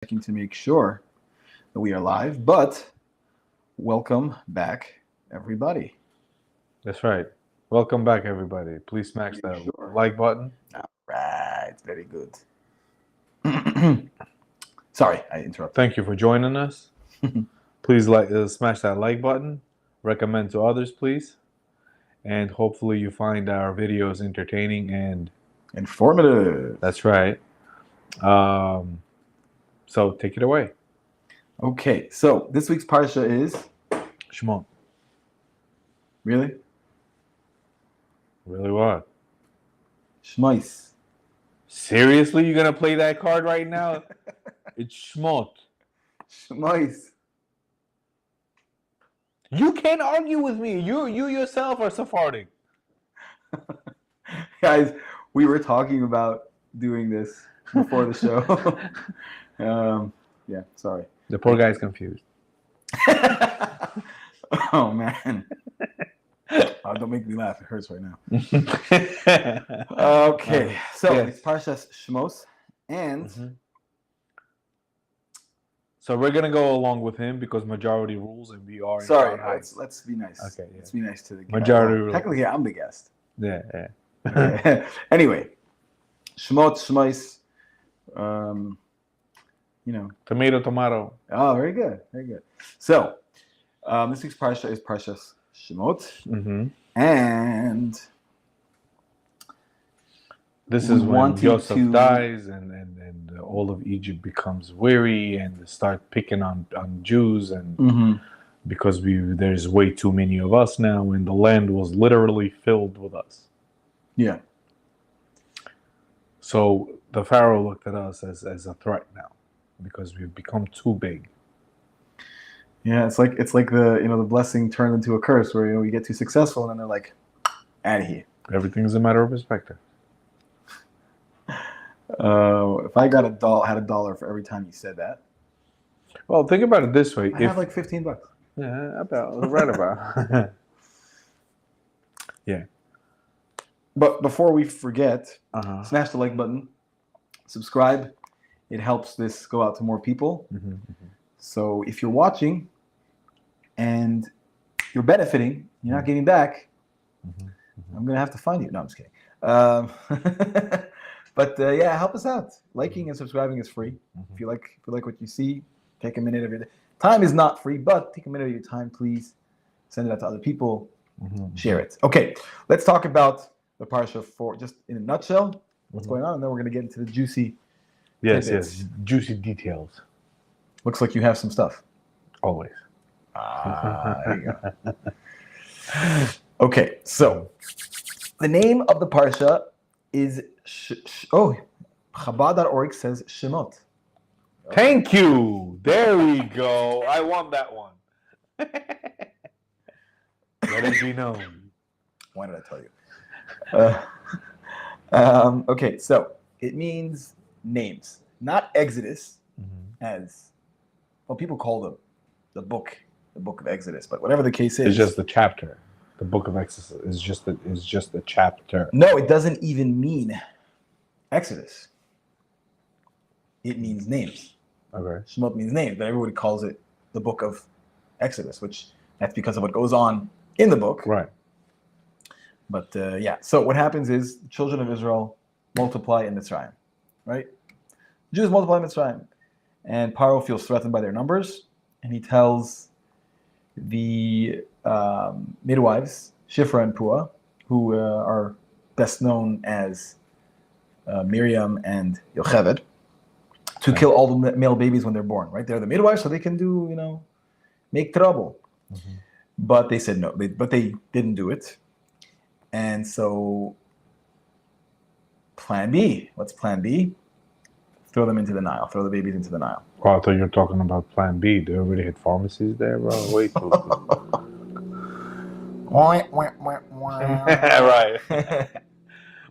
checking to make sure that we are live, but welcome back, everybody. That's right. Welcome back, everybody. Please smash that Sure. like button. All right, very good. Sorry, I interrupted. Thank you for joining us. Please smash that like button. Recommend to others, please. And hopefully you find our videos entertaining and Informative. that's right. So take it away. Okay, so this week's Parsha is Shmos. really Really what? Shmos. Seriously, you're gonna play that card right now? It's Shmot. Shmos. You can't argue with me. You yourself are Sephardic. Guys, we were talking about doing this before the show. Yeah, sorry. The poor guy's confused. Oh man. Don't make me laugh. It hurts right now. Okay, so yes. it's Parshas Shmos, and so we're gonna go along with him because majority rules, and we are. Sorry, let's be nice. Okay, yeah. Let's be nice to the guest. Majority rules. Technically, I'm the guest. Yeah. Anyway, Shmos. Tomato. Oh, very good, very good. So, this week's Parsha is Parshas Shmos, and this is when Joseph dies, and all of Egypt becomes weary and start picking on Jews, and because there's way too many of us now, and the land was literally filled with us. Yeah. So the Pharaoh looked at us as a threat now, because we've become too big. Yeah, it's like the blessing turned into a curse, where we get too successful and then they're like, out of here. Everything's a matter of perspective. If I had a dollar for every time you said that. Well, think about it this way. I have like $15. Yeah, about. Yeah. But before we forget, smash the like button, subscribe. It helps this go out to more people. So if you're watching and you're benefiting, you're not giving back, I'm going to have to find you. No, I'm just kidding. But yeah, help us out. Liking and subscribing is free. If you like what you see, take a minute of your time. Is not free, but take a minute of your time, please. Send it out to other people. Share it. Okay, let's talk about the Parsha for just in a nutshell. What's going on, and then we're going to get into the juicy. Yes, juicy details. Looks like you have some stuff. Always. There you go. Okay, so the name of the Parsha is Chabad.org says Shemot. Thank you. There we go. I won that one. Let it be known. Why did I tell you? Okay, so it means names, not Exodus, as well. People call the book of Exodus, but whatever the case is, it's just the chapter. The book of Exodus is just a chapter. No, it doesn't even mean Exodus. It means names. Okay. Shemot means names, but everybody calls it the book of Exodus, which that's because of what goes on in the book. Right. But yeah, so what happens is the children of Israel multiply in Mitzrayim, right? Jews multiply in Mitzrayim, and Paro feels threatened by their numbers, and he tells the midwives, Shifra and Pua, who are best known as Miriam and Yocheved, to kill all the male babies when they're born, right? They're the midwives, so they can do, make trouble. But they said no, but they didn't do it. And so plan B, what's plan B? Throw them into the Nile, throw the babies into the Nile. Oh, I thought you were talking about plan B. They already had pharmacies there, bro. Wait. Right.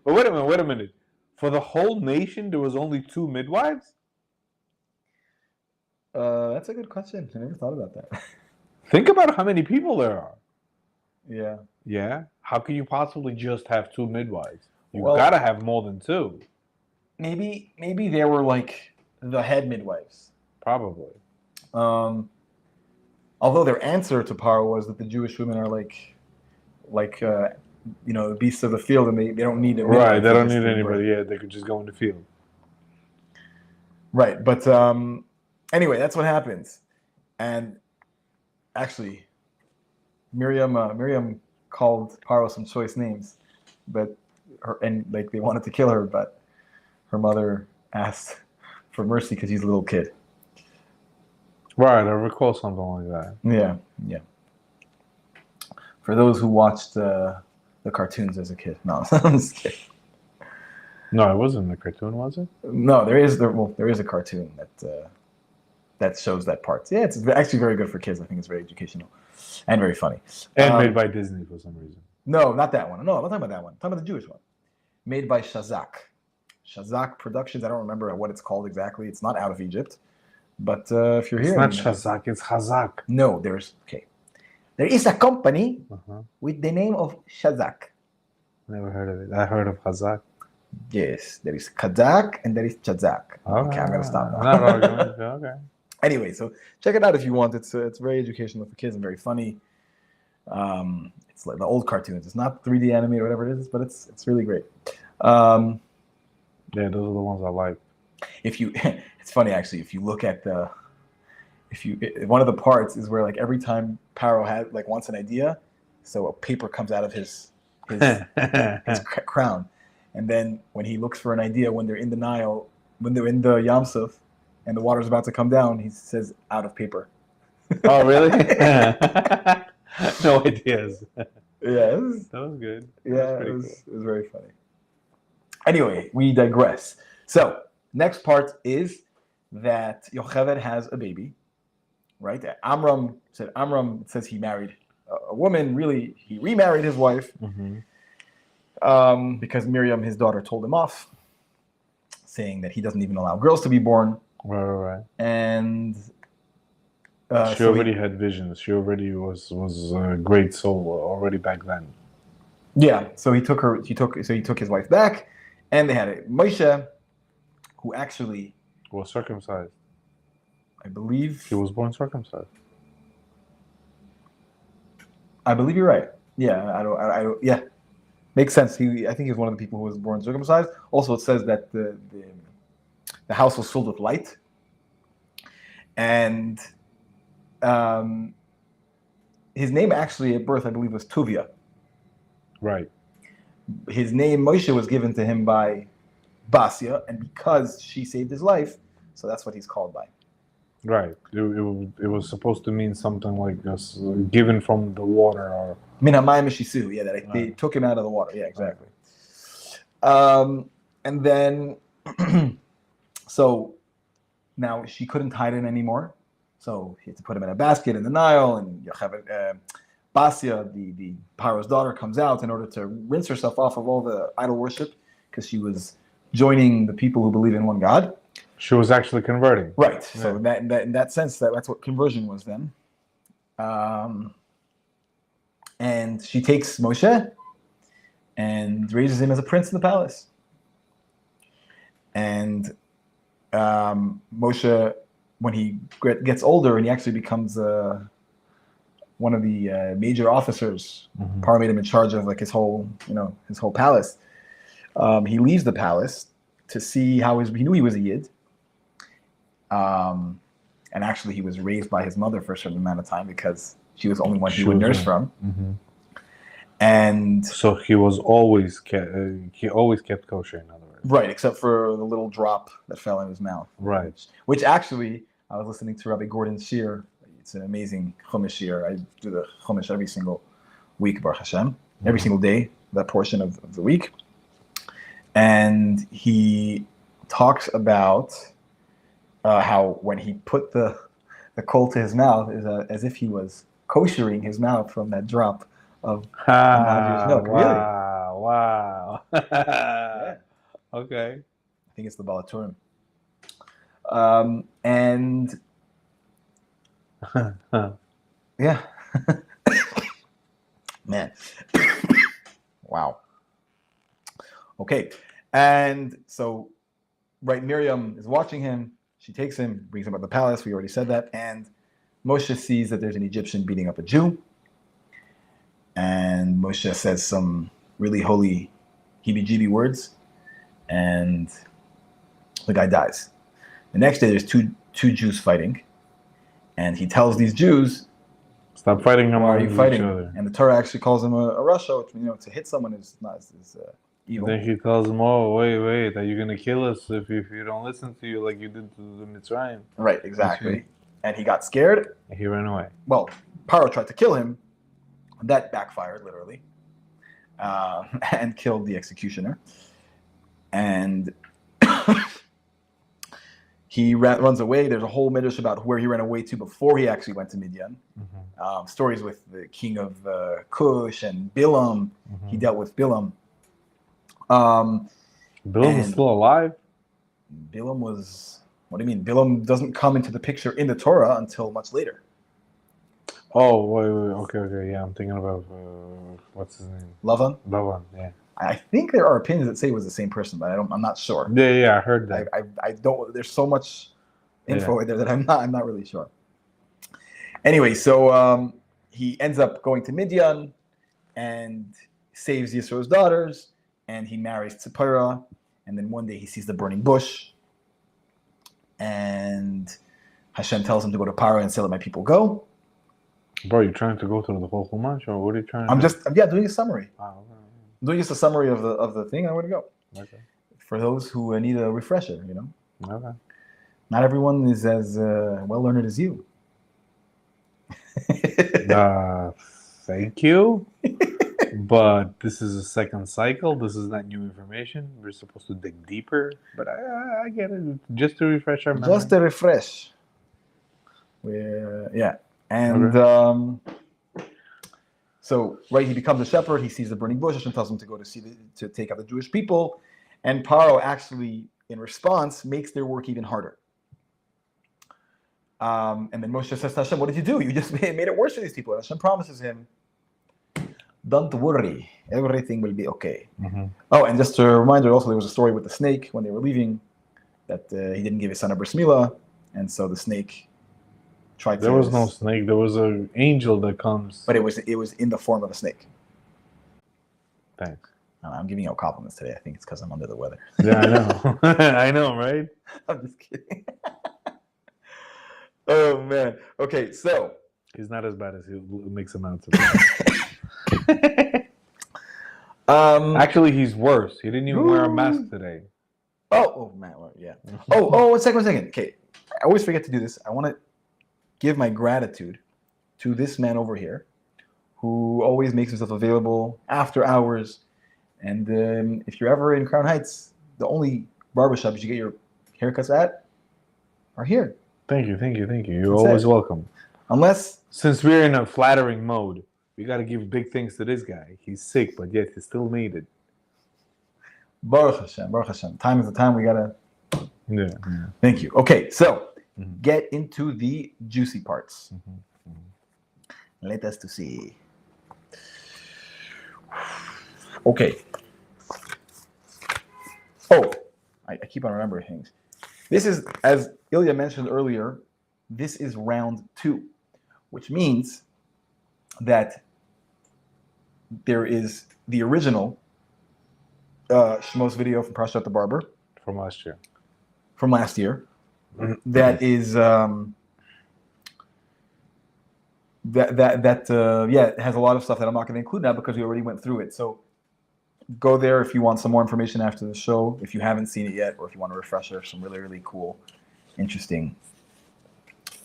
But wait a minute. For the whole nation, there was only 2 midwives? That's a good question. I never thought about that. Think about how many people there are. Yeah. Yeah? How can you possibly just have 2 midwives? You gotta have more than 2. Maybe they were like the head midwives. Probably. Although their answer to Paro was that the Jewish women are like the beasts of the field, and they don't need a midwife. Right, they don't need anybody. Yeah, they could just go in the field. Right, but anyway, that's what happens. And actually, Miriam called Paro some choice names, but they wanted to kill her, but her mother asked for mercy because he's a little kid. Right, I recall something like that. Yeah. For those who watched the cartoons as a kid. No, I'm just kidding. No, it wasn't a cartoon, was it? No, there is a cartoon that shows that part. Yeah, it's actually very good for kids. I think it's very educational and very funny. And made by Disney for some reason. No, not that one. No, I'm not talking about that one. I'm talking about the Jewish one. Made by Shazak. Shazak Productions. I don't remember what it's called exactly. It's not out of Egypt. But if you're here... It's not Shazak, it's Chazak. No, there is a company with the name of Shazak. Never heard of it. I heard of Chazak. Yes, there is Kazak and there is Chazak. Okay, I'm going to stop now. Not arguing. Okay. Anyway, so check it out if you want. It's very educational for kids and very funny. It's like the old cartoons. It's not 3D animated or whatever it is, but it's really great. Yeah, those are the ones I like. It's funny actually. If you look at one of the parts is where like every time Paro wants an idea, so a paper comes out of his crown. And then when he looks for an idea, when they're in the Nile, when they're in the Yam Suf, and the water's about to come down, he says, out of paper. Oh, really? No ideas. Yeah. That was good. Yeah, it was very funny. Anyway, we digress. So, next part is that Yocheved has a baby, right? Amram says he married a woman. Really, he remarried his wife. Because Miriam, his daughter, told him off, saying that he doesn't even allow girls to be born. Right. And she already had visions. She already was a great soul already back then. Yeah. So he took his wife back, and they had a Moshe, who actually was circumcised. I believe he was born circumcised. I believe you're right. Yeah. Yeah. Makes sense. I think he was one of the people who was born circumcised. Also, it says that the house was filled with light, and his name actually at birth, I believe, was Tuvia. Right. His name Moshe was given to him by Basia, and because she saved his life, so that's what he's called by. Right. It was supposed to mean something like given from the water or. Min hamayim mishisu. Yeah, that they took him out of the water. Yeah, exactly. And then, so now she couldn't hide it anymore. So he had to put him in a basket in the Nile, and Basia, the Paro's daughter, comes out in order to rinse herself off of all the idol worship because she was joining the people who believe in one God. She was actually converting. Right. Yeah. So in that sense, that's what conversion was then. And she takes Moshe and raises him as a prince in the palace. And Moshe, when he gets older and he actually becomes one of the major officers, Paro made him in charge of like his whole palace. He leaves the palace to see how he knew he was a Yid. And actually he was raised by his mother for a certain amount of time because she was the only one he would nurse from. And so he always kept kosher, in other words. Right, except for the little drop that fell in his mouth. Right. Which actually, I was listening to Rabbi Gordon's Shiur. It's an amazing Chumash Shiur. I do the Chumash every single week, Baruch Hashem. Every single day, that portion of the week. And he talks about how when he put the coal to his mouth, is as if he was koshering his mouth from that drop of milk. Wow. Yeah. Okay. I think it's the Balaturim. And yeah. Man. Wow. Okay. And so, right, Miriam is watching him. She takes him, brings him up to the palace. We already said that. And Moshe sees that there's an Egyptian beating up a Jew. And Moshe says some really holy heebie-jeebie words. And the guy dies. The next day, there's two Jews fighting. And he tells these Jews, stop fighting why are you fighting? each other. And the Torah actually calls him a rasha, which, to hit someone is not evil. Then he tells them, oh, wait, are you going to kill us if you don't listen to you like you did to the Mitzrayim? Right, exactly. And he got scared. He ran away. Well, Paro tried to kill him. That backfired, literally, and killed the executioner. And he runs away. There's a whole midrash about where he ran away to before he actually went to Midian. Mm-hmm. Stories with the king of Cush and Bilam. Mm-hmm. He dealt with Bilam. Bilam is still alive? Bilam was... What do you mean? Bilam doesn't come into the picture in the Torah until much later. Oh, wait, okay. Yeah, I'm thinking about... what's his name? Lavan, yeah. I think there are opinions that say it was the same person, but I'm not sure. Yeah, I heard that. I don't. There's so much info in there that I'm not really sure. Anyway, so he ends up going to Midian and saves Yisro's daughters, and he marries Tzipora, and then one day he sees the burning bush, and Hashem tells him to go to Paro and say, let my people go. Bro, you trying to go through the whole Chumash, or what are you trying to do? Doing a summary. Oh, okay. Doing just a summary of the thing, and where to go. Okay. For those who need a refresher, Okay. Not everyone is as well learned as you. Thank you. But this is a second cycle. This is not new information. We're supposed to dig deeper. But I get it. Just to refresh our memory. Just to refresh. Yeah. And so, right, he becomes a shepherd. He sees the burning bush. Hashem tells him to go to take out the Jewish people. And Paro actually, in response, makes their work even harder. And then Moshe says to Hashem, what did you do? You just made it worse for these people. And Hashem promises him, don't worry, everything will be okay. Mm-hmm. Oh, and just a reminder, also, there was a story with the snake when they were leaving, that he didn't give his son a bris milah, and so the snake tried to... There was no snake. There was an angel that comes. But it was in the form of a snake. Thanks. I'm giving you compliments today. I think it's because I'm under the weather. Yeah, I know. I know, right? I'm just kidding. Oh, man. Okay, so... He's not as bad as he makes him out to be. Actually, he's worse. He didn't even wear a mask today. Oh man, yeah. Oh, one second. Okay, I always forget to do this. I want to give my gratitude to this man over here, who always makes himself available after hours. And if you're ever in Crown Heights, the only barbershops you get your haircuts at are here. Thank you. You're always welcome. Since we're in a flattering mode, we got to give big things to this guy. He's sick, but yet he still made it. Baruch Hashem. Time is the time we got to... Yeah. Thank you. Okay, so get into the juicy parts. Let us to see. Okay. Oh, I keep on remembering things. This is, as Ilya mentioned earlier, this is round 2, which means that there is the original Shemos video from Parshas theBarber. From last year. That is it has a lot of stuff that I'm not going to include now because we already went through it. So go there if you want some more information after the show, if you haven't seen it yet, or if you want a refresher, some really, really cool, interesting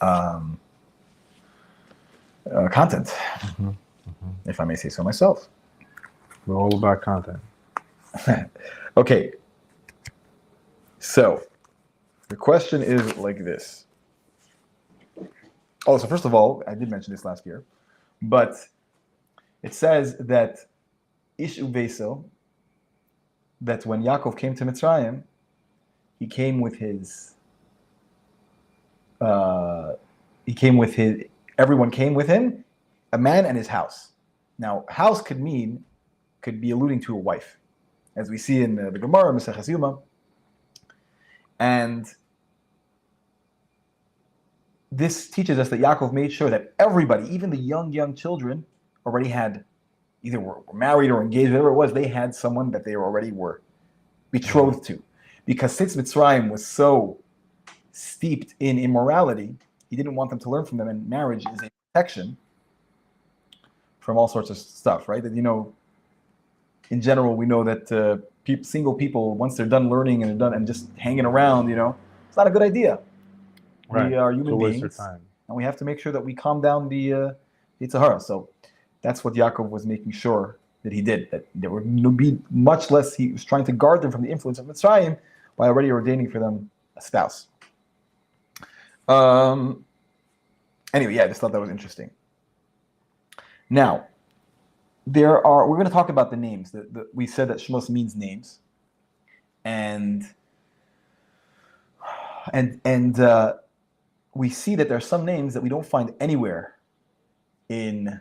content, if I may say so myself. We're all about content. Okay. So the question is like this. Oh, so first of all, I did mention this last year, but it says that Ish Uveso, that when Yaakov came to Mitzrayim, he came with everyone came with him, a man and his house. Now, house could be alluding to a wife, as we see in the Gemara, Maseches Yoma. And this teaches us that Yaakov made sure that everybody, even the young children, already had either were married or engaged, whatever it was, they had someone that they already were betrothed to. Because since Mitzrayim was so steeped in immorality, he didn't want them to learn from them, and marriage is a protection from all sorts of stuff, right? That, in general, we know that single people, once they're done learning and they're done and just hanging around, it's not a good idea. Right. We are human beings, and we have to make sure that we calm down the Yitzhahara. So that's what Yaakov was making sure that he did, that there would be much less. He was trying to guard them from the influence of Mitzrayim by already ordaining for them a spouse. Anyway, I just thought that was interesting. Now, we're going to talk about the names. We said that Shemos means names, and we see that there are some names that we don't find anywhere in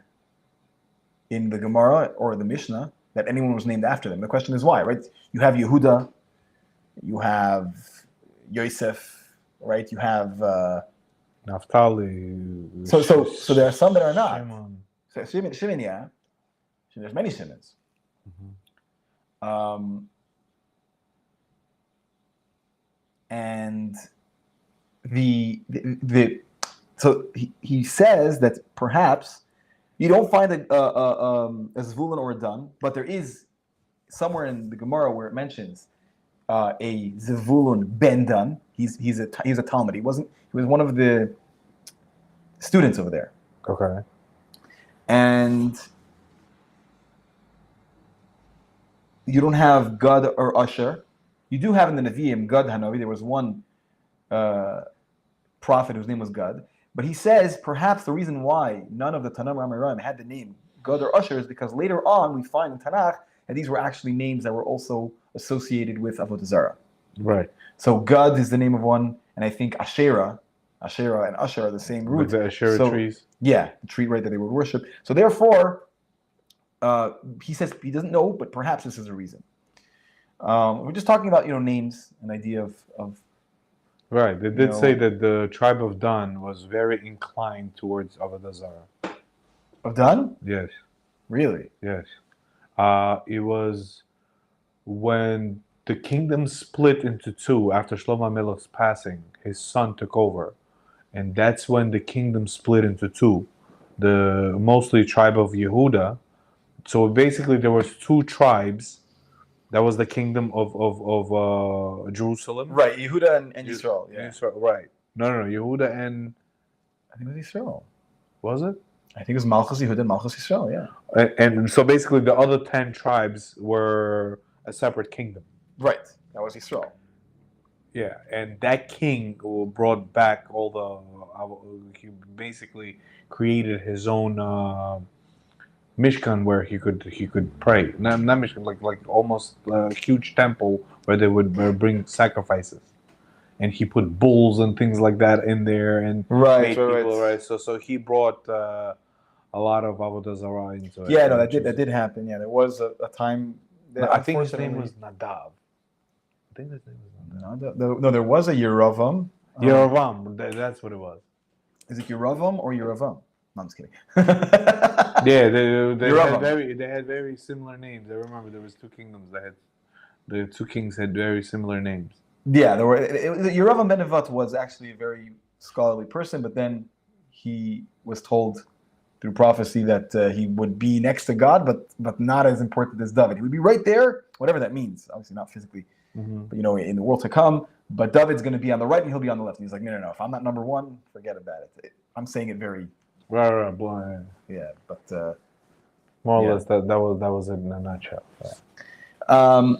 the Gemara or the Mishnah that anyone was named after them. The question is why, right? You have Yehuda, you have Yosef, right? You have Naphtali. So there are some that are not. Shimon. So Shimon, yeah. There's many Shimons. And so he says that perhaps you don't find a Zvulun or a Dan, but there is somewhere in the Gemara where it mentions a Zvulun ben Dan. He's a Talmud. He was one of the students over there. Okay. And you don't have Gad or Usher. You do have in the Nevi'im Gad Hanavi. There was one prophet whose name was Gad. But he says perhaps the reason why none of the Tanam Ramaram had the name Gad or Usher is because later on we find in Tanakh that these were actually names that were also associated with Avodah Zarah. Right. So Gad is the name of one, and I think Asherah and Usher are the same root. With the Asherah trees. Yeah, the tree, right, that they would worship. So therefore, he says he doesn't know, but perhaps this is a reason. We're just talking about names, an idea of right. They did say that the tribe of Dan was very inclined towards Avodah Zarah. Of Dan? Yes. Really? Yes. It was when the kingdom split into two after Shlomo Melech's passing. His son took over, and that's when the kingdom split into two. The mostly tribe of Yehuda. So basically, there was two tribes. That was the kingdom of Jerusalem. Right, Yehuda and Yisrael. Yeah. Yisrael, right. No, Yehuda and... I think it was Yisrael. Was it? I think it was Malchus Yehuda and Malchus Yisrael, yeah. And so basically the other 10 tribes were a separate kingdom. Right, that was Yisrael. Yeah, and that king brought back all he basically created his own... Mishkan where he could pray, not Mishkan, like almost a huge temple where they would bring sacrifices, and he put bulls and things like that in there and made people right. So he brought a lot of Avodah Zarah into it. Yeah, no, that did happen. Yeah, there was a time. That I think his name was Nadav. I think his name was Nadav. No, there was a Yeravam. Yeravam, that's what it was. Is it Yeravam or Yeravam? No, I'm just kidding. Yeah, they had very similar names. I remember there was two kingdoms the two kings had very similar names. Yeah, Yeravam ben Nevat was actually a very scholarly person, but then he was told through prophecy that he would be next to God, but not as important as David. He would be right there, whatever that means. Obviously not physically, but in the world to come. But David's going to be on the right and he'll be on the left. And he's like, no. If I'm not number one, forget about it. I'm saying it very. Right, blind. Yeah, but more or less that was it in a nutshell. Yeah.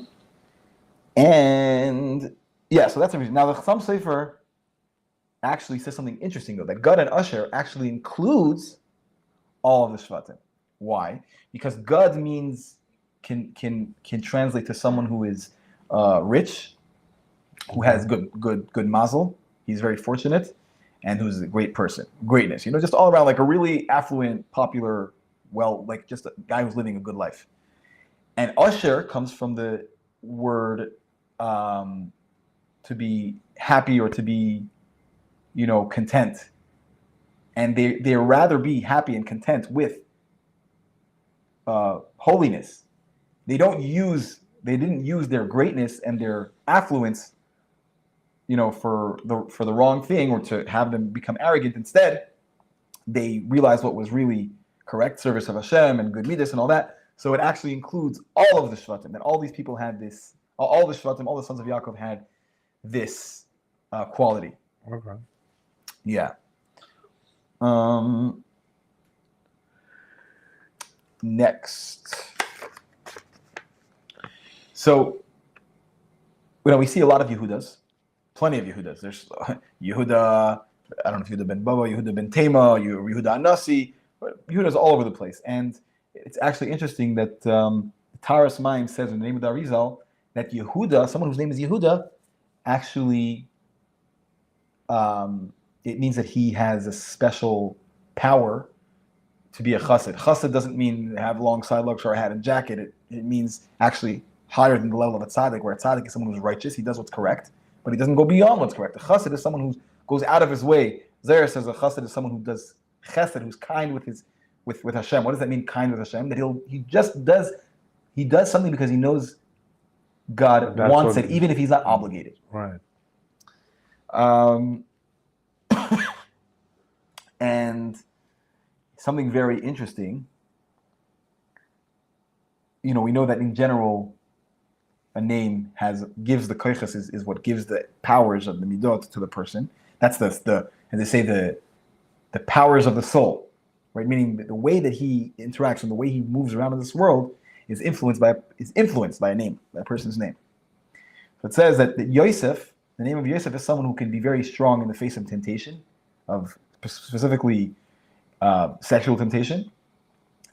And yeah, so that's the reason. Now the Chassam Sofer actually says something interesting though, that Gad and Usher actually includes all of the Shvatim. Why? Because Gad means can translate to someone who is rich, who has good mazel. He's very fortunate. And who's a great person, greatness, just all around like a really affluent, popular, like just a guy who's living a good life. And Usher comes from the word to be happy or to be, content and they rather be happy and content with holiness. They didn't use their greatness and their affluence, for the wrong thing, or to have them become arrogant. Instead, they realized what was really correct, service of Hashem and good midas and all that. So it actually includes all of the Shvatim, and all these people had this. All the Shvatim, all the sons of Yaakov had this quality. Okay. Yeah. Next. So, we see a lot of Yehudas, plenty of Yehudas. There's Yehuda, I don't know if Yehuda ben Baba, Yehuda ben Tema, Yehuda Anasi, but Yehuda's all over the place. And it's actually interesting that Taras Maim says in the name of the Arizal that Yehuda, someone whose name is Yehuda, actually, it means that he has a special power to be a chassid. Chassid doesn't mean have long sidelocks or a hat and jacket. It means actually higher than the level of a tzaddik, where a tzaddik is someone who's righteous, he does what's correct, but he doesn't go beyond what's correct. A chassid is someone who goes out of his way. Zera says a chassid is someone who does chesed, who's kind with Hashem. What does that mean, kind with Hashem? That he does something because he knows God wants it, even if he's not obligated. Right. And something very interesting, we know that in general, a name gives the koiches, is what gives the powers of the midot to the person. That's as they say, the powers of the soul, right? Meaning the way that he interacts and the way he moves around in this world is influenced by a name, by a person's name. So it says that Yosef, the name of Yosef, is someone who can be very strong in the face of temptation, of specifically sexual temptation,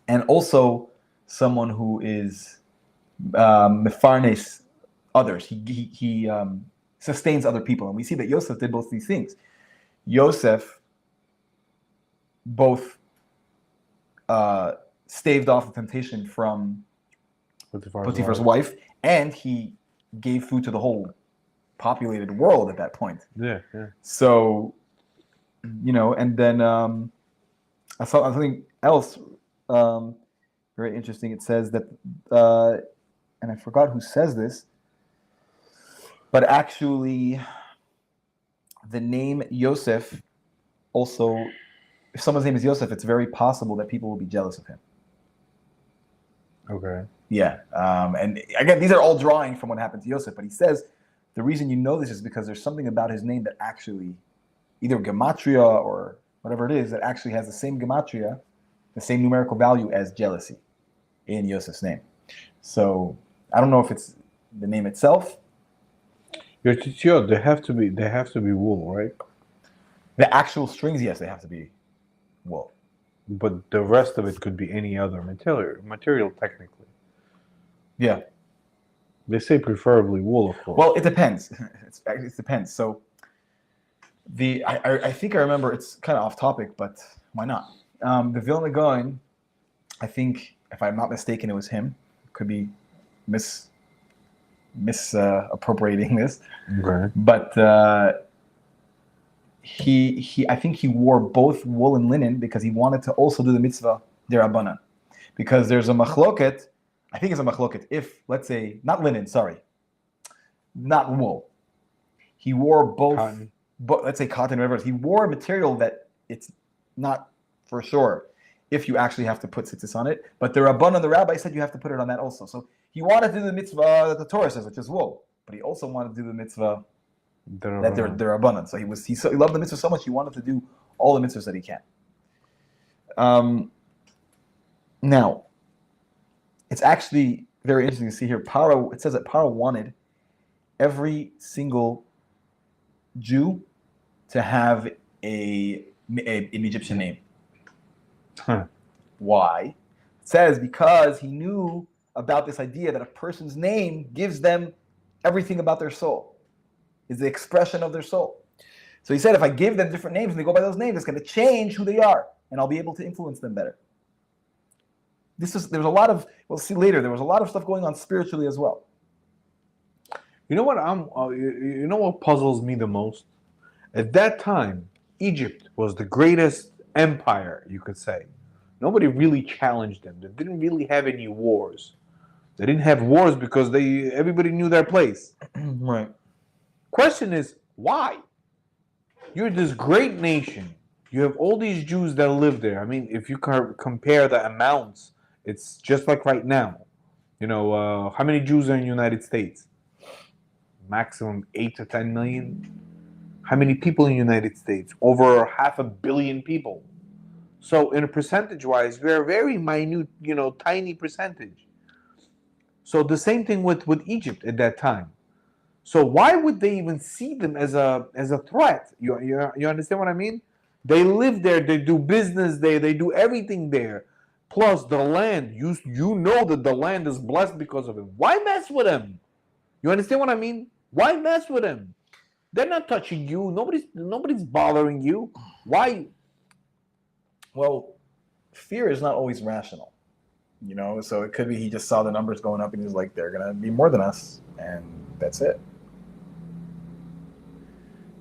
and also someone who is mefarnes others. He sustains other people, and we see that Yosef did both these things. Yosef both staved off the temptation from Potiphar's wife, and he gave food to the whole populated world at that point. Yeah. So, and then I saw something else very interesting. It says that, and I forgot who says this, but actually, the name Yosef also, if someone's name is Yosef, it's very possible that people will be jealous of him. Okay. Yeah. And again, these are all drawing from what happened to Yosef, but he says the reason you know this is because there's something about his name that actually, either gematria or whatever it is, that actually has the same gematria, the same numerical value as jealousy in Yosef's name. So I don't know if it's the name itself. Your tzitzit, they have to be wool, right? The actual strings, yes, they have to be wool. But the rest of it could be any other material technically. Yeah. They say preferably wool, of course. Well, it depends. It depends. So I think I remember, it's kind of off topic, but why not? The Vilna Gaon, I think, if I'm not mistaken, it was him. Could be misappropriating this. Okay. But I think he wore both wool and linen because he wanted to also do the mitzvah derabanan. Because there's a machloket, I think it's a machloket, if, let's say, not linen, not wool. He wore both, Cotton. Let's say cotton, whatever. He wore a material that it's not for sure if you actually have to put tzitzis on it. But the Rabbanan, the rabbi, said you have to put it on that also. So he wanted to do the mitzvah that the Torah says, which is wool. But he also wanted to do the mitzvah that they're abundant. So he loved the mitzvah so much he wanted to do all the mitzvahs that he can. Now, it's actually very interesting to see here. It says that Paro wanted every single Jew to have an Egyptian name. Huh. Why? It says because he knew about this idea that a person's name gives them everything about their soul. Is the expression of their soul. So he said, if I give them different names and they go by those names, it's going to change who they are, and I'll be able to influence them better. There's a lot of, we'll see later, there was a lot of stuff going on spiritually as well. You know what you know what puzzles me the most? At that time, Egypt was the greatest empire, you could say. Nobody really challenged them. They didn't really have any wars. They didn't have wars because everybody knew their place. Right. Question is, why? You're this great nation. You have all these Jews that live there. I mean, if you compare the amounts, it's just like right now. How many Jews are in the United States? Maximum 8 to 10 million. How many people in the United States? Over 500 million people. So in a percentage-wise, we're a very minute, tiny percentage. So the same thing with Egypt at that time. So why would they even see them as a threat? You understand what I mean? They live there, they do business there, they do everything there. Plus the land, you know that the land is blessed because of him. Why mess with him? You understand what I mean? Why mess with him? They're not touching you. Nobody's bothering you. Why? Well, fear is not always rational. So it could be he just saw the numbers going up and he's like, they're gonna be more than us, and that's it.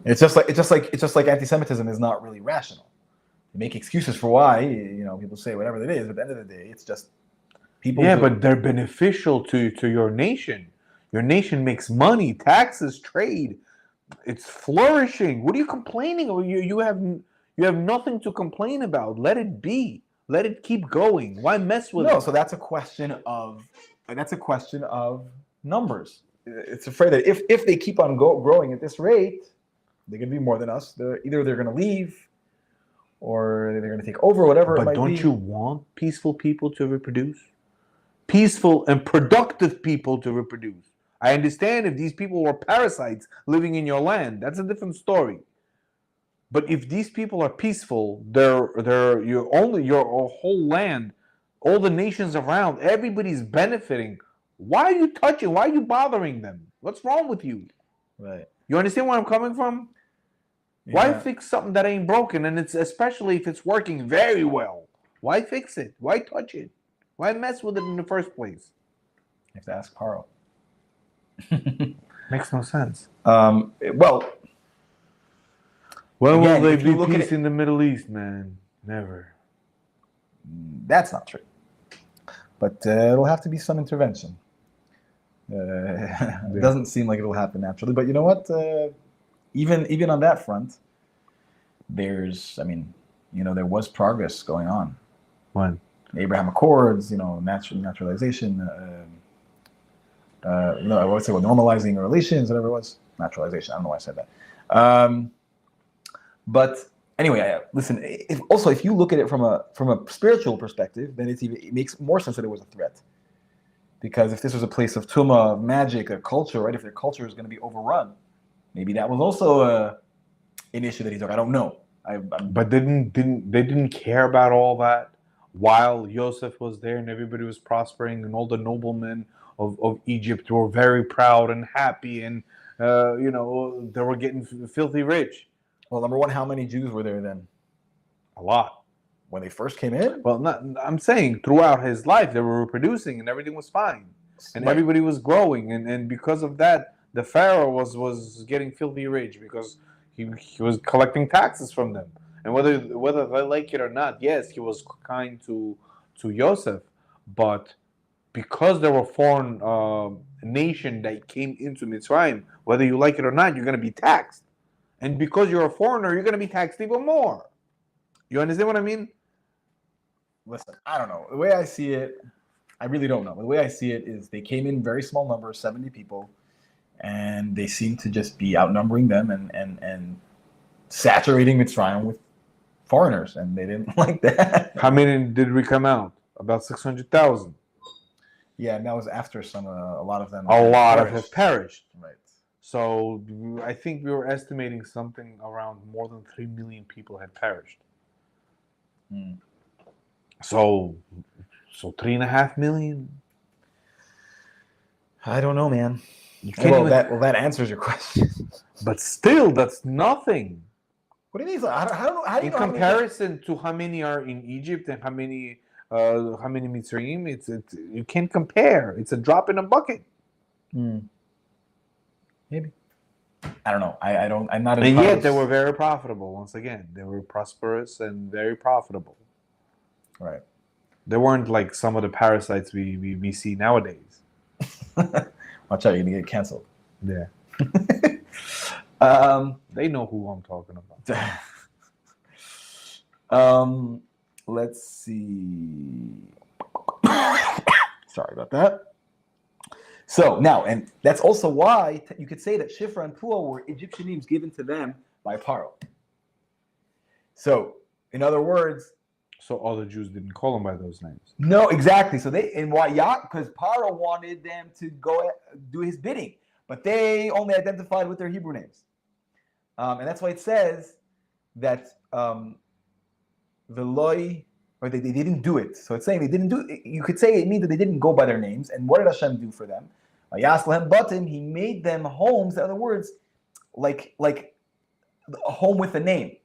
It's just like anti-Semitism is not really rational. You make excuses for why, people say whatever it is, but at the end of the day, it's just people. Yeah, but they're beneficial to your nation. Your nation makes money, taxes, trade. It's flourishing. What are you complaining about? You have nothing to complain about. Let it be. Let it keep going. Why mess with it? No, so that's a question of numbers. It's afraid that if they keep on growing at this rate, they're going to be more than us. Either they're going to leave, or they're going to take over, whatever it might be. But don't you want peaceful people to reproduce? Peaceful and productive people to reproduce. I understand if these people were parasites living in your land. That's a different story. But if these people are peaceful, they're your whole land, all the nations around, everybody's benefiting. Why are you touching? Why are you bothering them? What's wrong with you? Right. You understand where I'm coming from? Yeah. Why fix something that ain't broken? And it's especially if it's working very well. Why fix it? Why touch it? Why mess with it in the first place? You have to ask Paro. Makes no sense. When will they be peace in the Middle East, man? Never. That's not true. But it'll have to be some intervention. It doesn't seem like it'll happen naturally. But you know what? Even on that front, there was progress going on. When? Abraham Accords, naturalization. I would say normalizing relations, whatever it was. Naturalization. I don't know why I said that. But anyway, listen. If you look at it from a spiritual perspective, then it makes more sense that it was a threat. Because if this was a place of tumah, of magic, a culture, right? If their culture is going to be overrun, maybe that was also an issue that he took. I don't know. But they didn't care about all that while Joseph was there and everybody was prospering and all the noblemen of Egypt were very proud and happy and they were getting filthy rich. Well, number one, how many Jews were there then? A lot. When they first came in? Well, I'm saying throughout his life, they were reproducing and everything was fine. And everybody was growing. And because of that, the Pharaoh was getting filthy rich because he was collecting taxes from them. And whether they like it or not, yes, he was kind to Joseph. But because there were foreign nation that came into Mitzrayim, whether you like it or not, you're going to be taxed. And because you're a foreigner, you're going to be taxed even more. You understand what I mean? Listen, I don't know. The way I see it, I really don't know. The way I see it is they came in very small numbers, 70 people, and they seem to just be outnumbering them and saturating Mitzrayim with foreigners, and they didn't like that. How many did we come out? About 600,000. Yeah, and that was after a lot of them. A lot of have perished. Right. So I think we were estimating something around more than 3 million people had perished. So 3.5 million. I don't know, man. That answers your question. But still, that's nothing. What do you mean? How do you in comparison to how many are in Egypt and how many Mitzrayim, you can't compare. It's a drop in a bucket. Maybe. I don't know. I'm not. And yet they were very profitable. Once again, they were prosperous and very profitable. Right. They weren't like some of the parasites we see nowadays. Watch out, you're gonna get canceled. Yeah. They know who I'm talking about. Let's see. Sorry about that. So now, and that's also why you could say that Shifra and Pua were Egyptian names given to them by Paro. So, in other words, so all the Jews didn't call them by those names. No, exactly. So because Paro wanted them to go do his bidding, but they only identified with their Hebrew names, and that's why it says that Veloy, or they didn't do it. So it's saying they didn't do it. You could say it means that they didn't go by their names. And what did Hashem do for them? He made them homes. In other words, like a home with a name,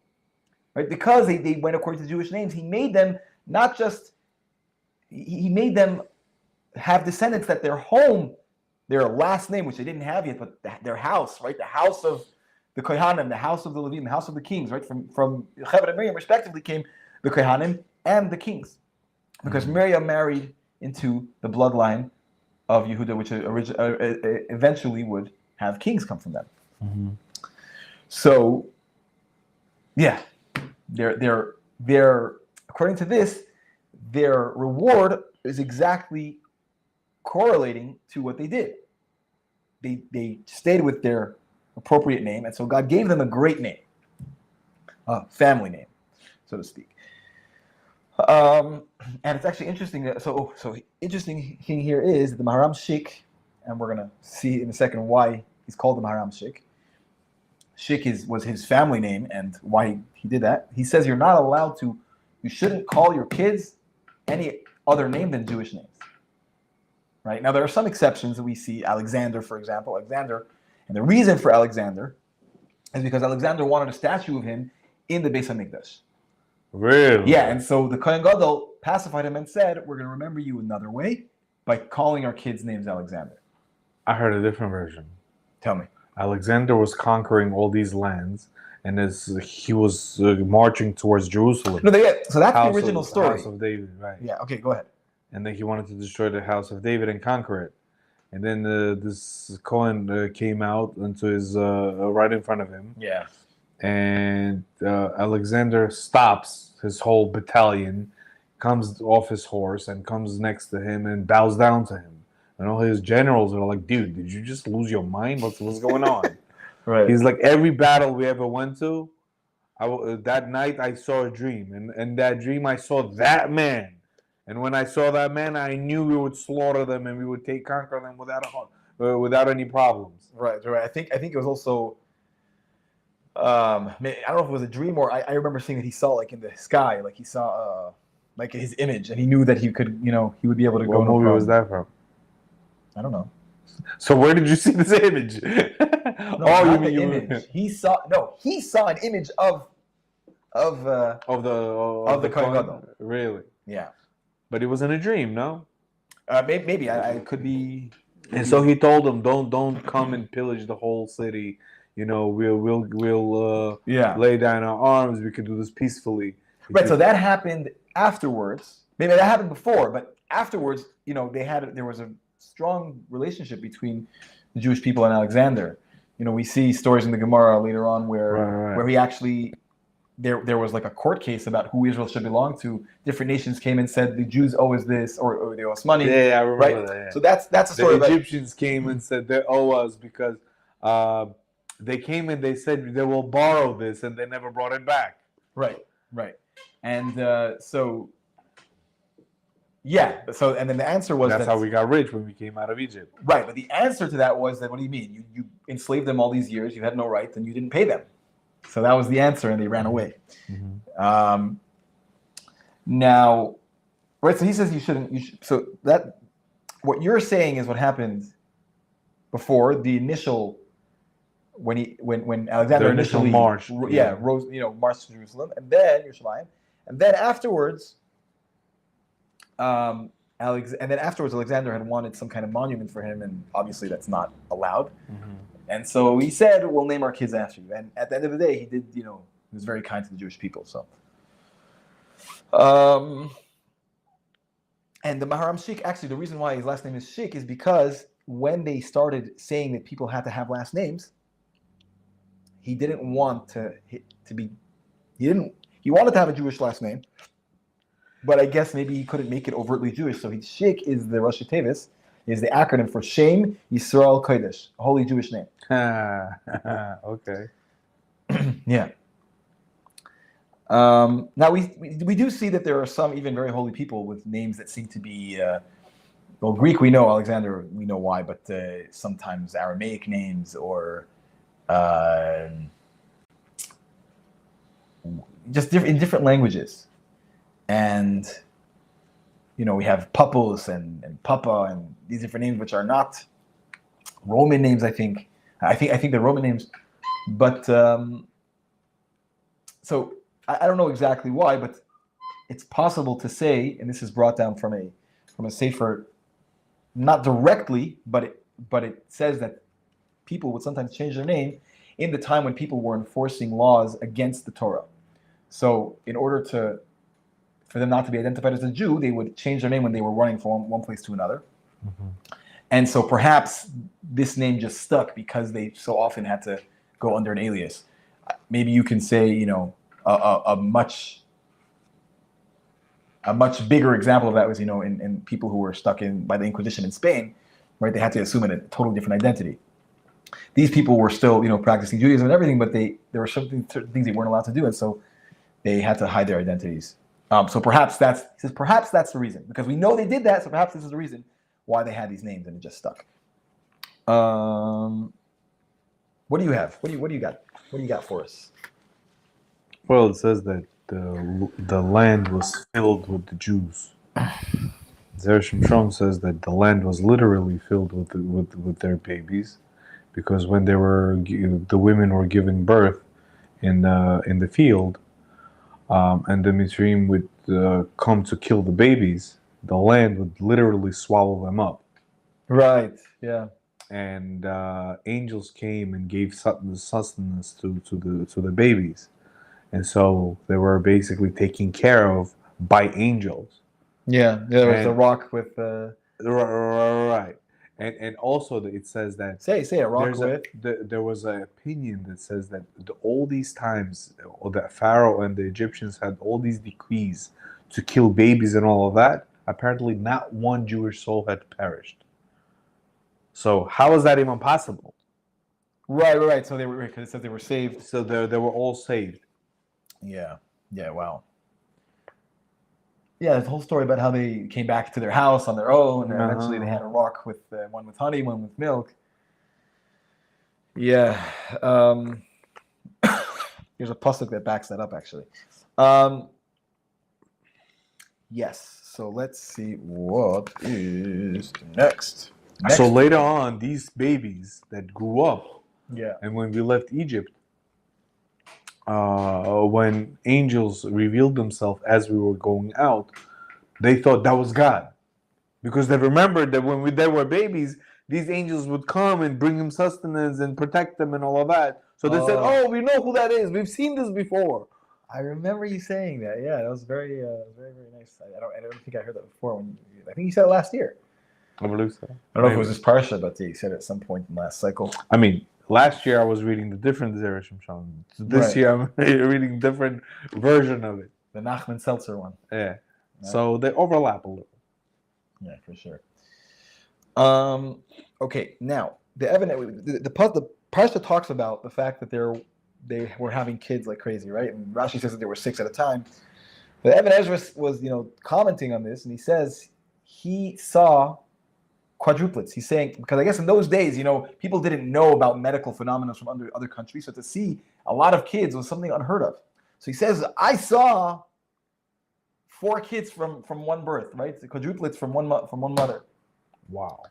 right? Because they went according to Jewish names. He made them not just. He made them have descendants that their home, their last name, which they didn't have yet, but their house, right? The house of the Kohanim, the house of the Levim, the house of the kings, right? From Yocheved and Miriam, respectively, came the Kohanim and the kings, because Miriam married into the bloodline of Yehuda, which eventually would have kings come from them. Mm-hmm. So, yeah, they're according to this, their reward is exactly correlating to what they did. They stayed with their appropriate name, and so God gave them a great name, a family name, so to speak. And it's actually interesting that so interesting thing here is that the Maharam Shik, and we're gonna see in a second why he's called the Maharam Shik. Shik was his family name, and why he did that. He says you shouldn't call your kids any other name than Jewish names. Right? Now there are some exceptions that we see. Alexander, for example, and the reason for Alexander is because Alexander wanted a statue of him in the Beis HaMikdash. Really? Yeah, and so the Kohen Gadol pacified him and said, we're going to remember you another way by calling our kids' names Alexander. I heard a different version. Tell me. Alexander was conquering all these lands, and as he was marching towards Jerusalem. So that's the original story. House of David, right. Yeah, okay, go ahead. And then he wanted to destroy the house of David and conquer it. And then this Cohen came out into his right in front of him. Yeah. And Alexander stops his whole battalion, comes off his horse and comes next to him and bows down to him. And all his generals are like, dude, did you just lose your mind? What's going on? Right. He's like, every battle we ever went to, that night I saw a dream. And in that dream I saw that man. And when I saw that man, I knew we would slaughter them and we would conquer them without any problems. Right. I think it was also, I don't know if it was a dream or I remember seeing that he saw like in the sky, like he saw like his image, and he knew that he could, he would be able to go. What movie was that from? I don't know. So where did you see this image? You mean image? He saw an image of the Kohen Gadol. Really? Yeah. But it was in a dream, no? Maybe I could be. And so he told them, "Don't come and pillage the whole city. We'll lay down our arms. We can do this peacefully." Right. So that happened afterwards. Maybe that happened before, but afterwards, there was a strong relationship between the Jewish people and Alexander. We see stories in the Gemara later on where he actually. There was like a court case about who Israel should belong to. Different nations came and said the Jews owe us this or they owe us money. Yeah, I remember that. Yeah. So that's a story. The Egyptians came and said they owe us because they came and they said they will borrow this and they never brought it back. Right. And so and then the answer was that's how we got rich when we came out of Egypt. Right, but the answer to that was that what do you mean? You enslaved them all these years, you had no right, and you didn't pay them. So that was the answer, and they ran away. Mm-hmm. Now, right? So he says you shouldn't. So that what you're saying is what happened before the initial when Alexander initially march, rose, marched to Jerusalem, and then Yerushalayim, and then afterwards, Alexander had wanted some kind of monument for him, and obviously that's not allowed. Mm-hmm. And so he said, we'll name our kids after you. And at the end of the day, he did, he was very kind to the Jewish people. So, and the Maharam Shik, actually, the reason why his last name is Shik is because when they started saying that people had to have last names, he didn't want he wanted to have a Jewish last name, but I guess maybe he couldn't make it overtly Jewish. So Shik is the Rosh Tevis, is the acronym for Shem Yisrael Kodesh, a holy Jewish name. Okay. Yeah. Now we do see that there are some even very holy people with names that seem to be Greek. We know Alexander. We know why, but sometimes Aramaic names or just in different languages, and we have Papus and Papa and these different names which are not Roman names. I think they're Roman names, but so I don't know exactly why, but it's possible to say, and this is brought down from a sefer, not directly, but it says that people would sometimes change their name in the time when people were enforcing laws against the Torah. So in order for them not to be identified as a Jew, they would change their name when they were running from one place to another. Mm-hmm. And so perhaps this name just stuck because they so often had to go under an alias. Maybe you can say, a much bigger example of that was, in people who were stuck by the Inquisition in Spain, right? They had to assume a totally different identity. These people were still, practicing Judaism and everything, but there were certain things they weren't allowed to do, and so they had to hide their identities. So perhaps that's the reason, because we know they did that. So perhaps this is the reason why they had these names and it just stuck. What do you have? What do you got? What do you got for us? Well, it says that the land was filled with the Jews. Shimshon says that the land was literally filled with their babies, because when the women were giving birth in the field, and the Mitzrayim would come to kill the babies, the land would literally swallow them up. Right. Yeah. And angels came and gave sustenance to the babies. And so they were basically taken care of by angels. Yeah, there was a rock with right. And also it says that say a rock with there was an opinion that says that all these times, the Pharaoh and the Egyptians had all these decrees to kill babies and all of that. Apparently, not one Jewish soul had perished. So how is that even possible? Right. So because it said they were saved. So they were all saved. Yeah. Wow. Yeah, the whole story about how they came back to their house on their own, and eventually they had a rock with one with honey, one with milk. Yeah. There's a pasuk that backs that up, actually. Yes. So let's see what is next. So later on, these babies that grew up, and when we left Egypt, when angels revealed themselves as we were going out, they thought that was God, because they remembered that when they were babies, these angels would come and bring them sustenance and protect them and all of that. So they said, "Oh, we know who that is. We've seen this before." I remember you saying that. Yeah, that was very, very nice. I don't think I heard that before. I think you said it last year. I believe so. I don't know if it was this Parsha, but he said it at some point in the last cycle. I mean, last year I was reading the different Zerah Shimshon. This year I'm reading different version of it. The Nachman Seltzer one. Yeah. Right. So they overlap a little. Yeah, for sure. Okay, now the Parsha talks about the fact that they were having kids like crazy, right? And Rashi says that there were 6 at a time. But Ibn Ezra was commenting on this, and he says he saw quadruplets. He's saying, because I guess in those days, people didn't know about medical phenomena from other countries, so to see a lot of kids was something unheard of. So he says, I saw 4 kids from one birth, right? The quadruplets from one mother. Wow.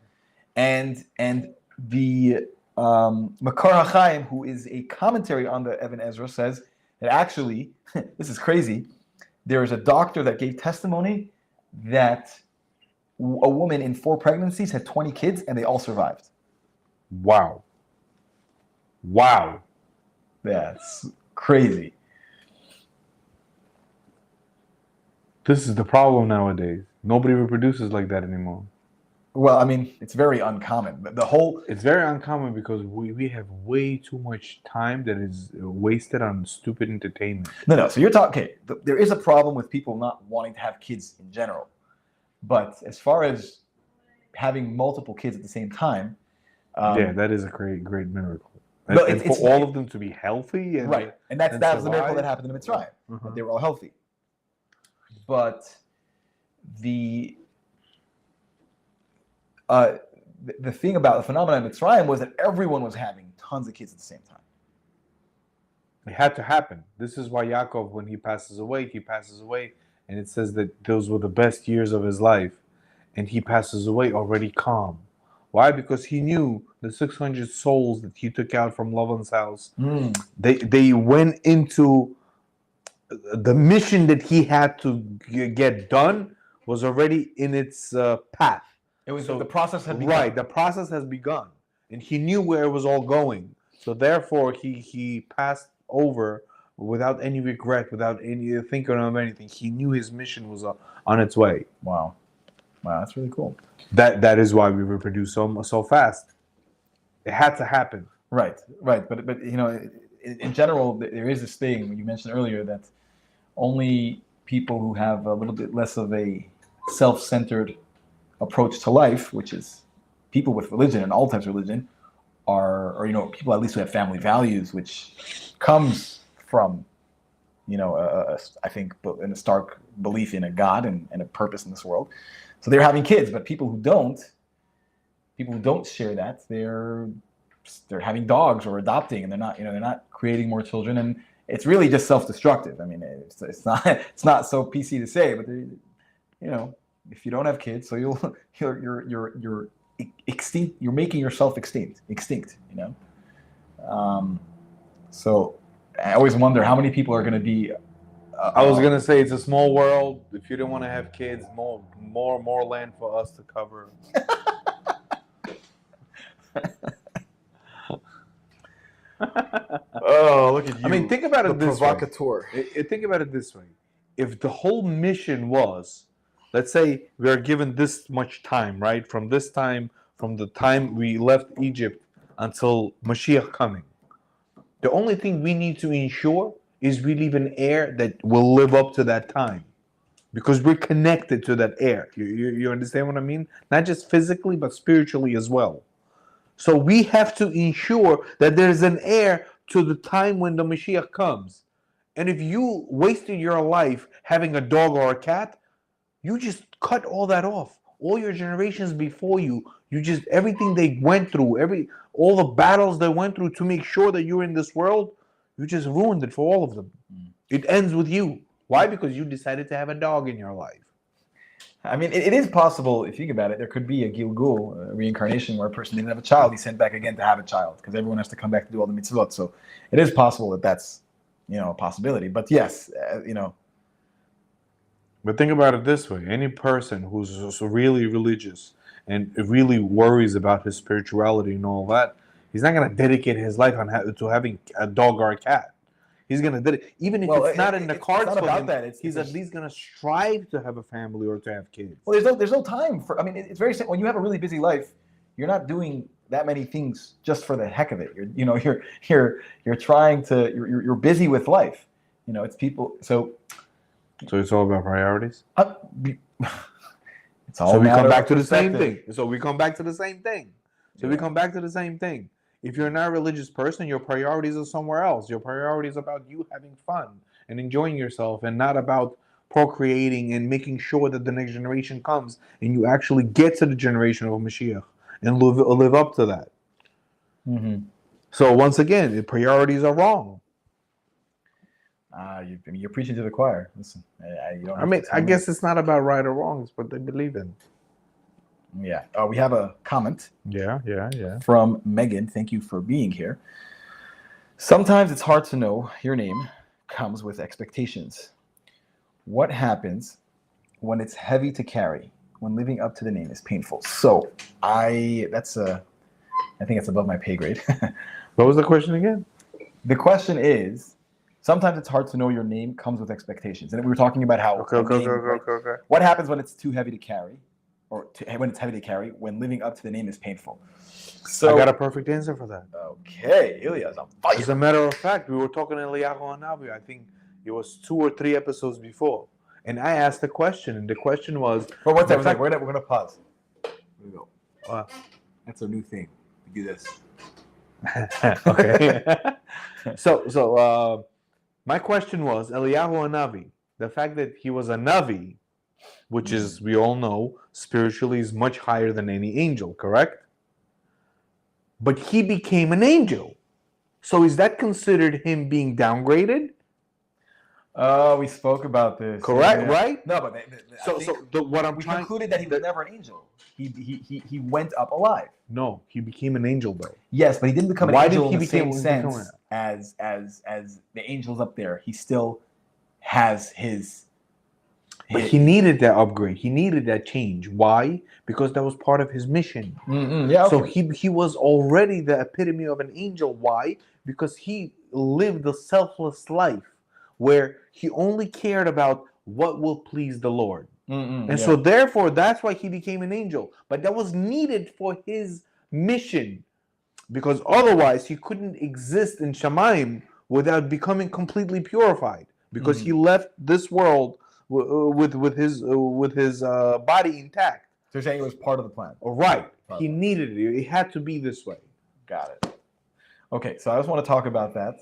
And the Makar HaChaim, who is a commentary on the Ibn Ezra, says that actually, this is crazy, there is a doctor that gave testimony that a woman in 4 pregnancies had 20 kids and they all survived. Wow. Wow. That's crazy. This is the problem nowadays. Nobody reproduces like that anymore. Well, I mean, it's very uncommon. The whole... It's very uncommon because we have way too much time that is wasted on stupid entertainment. No. So you're talking... Okay, there is a problem with people not wanting to have kids in general. But as far as having multiple kids at the same time... yeah, that is a great miracle. But and for all of them to be healthy. And, right. And that was the miracle that happened in MITZVAH. Uh-huh. They were all healthy. But the thing about the phenomenon in Mitzrayim was that everyone was having tons of kids at the same time. It had to happen. This is why Yaakov, when he passes away, and it says that those were the best years of his life, and he passes away already calm. Why? Because he knew the 600 souls that he took out from Lavan's house. They went into the mission that he had to get done was already in its path. It was the process had begun. Right, the process has begun, and he knew where it was all going. So therefore, he passed over without any regret, without any thinking of anything. He knew his mission was on its way. Wow, that's really cool. That is why we reproduce so fast. It had to happen. Right. But you know, in general, there is this thing you mentioned earlier that only people who have a little bit less of a self-centered approach to life, which is people with religion and all types of religion, or you know, people at least who have family values, which comes from, you know, I think in a stark belief in a God and a purpose in this world. So they're having kids, but people who don't share that, they're having dogs or adopting, and they're not creating more children, and it's really just self-destructive. I mean, it's not so PC to say, but you know, if you don't have kids, so you're extinct. You're making yourself extinct. You know. So I always wonder how many people are going to be. I was gonna say it's a small world. If you don't want to have kids, more land for us to cover. Oh, look at you! I mean, think about it this provocateur. way. Think about it this way: if the whole mission was, let's say, we are given this much time, right? From the time we left Egypt until Mashiach coming, the only thing we need to ensure is we leave an heir that will live up to that time, because we're connected to that heir. You understand what I mean? Not just physically, but spiritually as well. So we have to ensure that there's an heir to the time when the Mashiach comes. And if you wasted your life having a dog or a cat, you just cut all that off. All your generations before you, everything they went through, all the battles they went through to make sure that you're in this world, you just ruined it for all of them. It ends with you. Why? Because you decided to have a dog in your life. I mean, it is possible, if you think about it, there could be a Gilgul, a reincarnation, where a person didn't have a child, he's sent back again to have a child, because everyone has to come back to do all the mitzvot. So it is possible that that's, you know, a possibility. But yes, you know. But think about it this way. Any person who's really religious and really worries about his spirituality and all that, he's not going to dedicate his life to having a dog or a cat. He's going to dedicate, even if it's not in the cards for him, he's at least going to strive to have a family or to have kids. Well, there's no time for, I mean, it's very simple. When you have a really busy life, you're not doing that many things just for the heck of it. You're trying to, you're busy with life. You know, it's people, so it's all about priorities? It's all so we come back to the same thing. If you're not a religious person, your priorities are somewhere else. Your priorities are about you having fun and enjoying yourself, and not about procreating and making sure that the next generation comes and you actually get to the generation of Mashiach and live up to that. Mm-hmm. So once again, the priorities are wrong. You're preaching to the choir. Listen, I guess it's not about right or wrong. It's what they believe in. Yeah. We have a comment. Yeah. From Megan. Thank you for being here. Sometimes it's hard to know your name comes with expectations. What happens when it's heavy to carry? When living up to the name is painful? So that's an I think it's above my pay grade. What was the question again? The question is, sometimes it's hard to know your name comes with expectations. And we were talking about how Okay. what happens when it's too heavy to carry, or when it's heavy to carry, when living up to the name is painful. So I got a perfect answer for that. Okay, Ilya's on fire. As a matter of fact, we were talking to Eliyahu Hanavi, I think it was 2 or 3 episodes before. And I asked a question, and the question was... But one second, we're gonna pause. Here we go. That's our new thing. We do this. Okay. So my question was, Eliyahu Hanavi, the fact that he was a Navi, which is, we all know, spiritually is much higher than any angel, correct? But he became an angel. So is that considered him being downgraded? We spoke about this. Correct, right? No, but what I'm we trying... concluded that he was never an angel. He went up alive. No, he became an angel though. Yes, but he didn't become an angel in the same sense as the angels up there. He still has his... But he needed that upgrade. He needed that change. Why? Because that was part of his mission. Yeah. So he was already the epitome of an angel. Why? Because he lived a selfless life where he only cared about what will please the Lord. So therefore, that's why he became an angel. But that was needed for his mission. Because otherwise, he couldn't exist in Shamayim without becoming completely purified. Because he left this world with his body intact. So you're saying it was part of the plan? Right. He needed it. It had to be this way. Got it. Okay, so I just want to talk about that.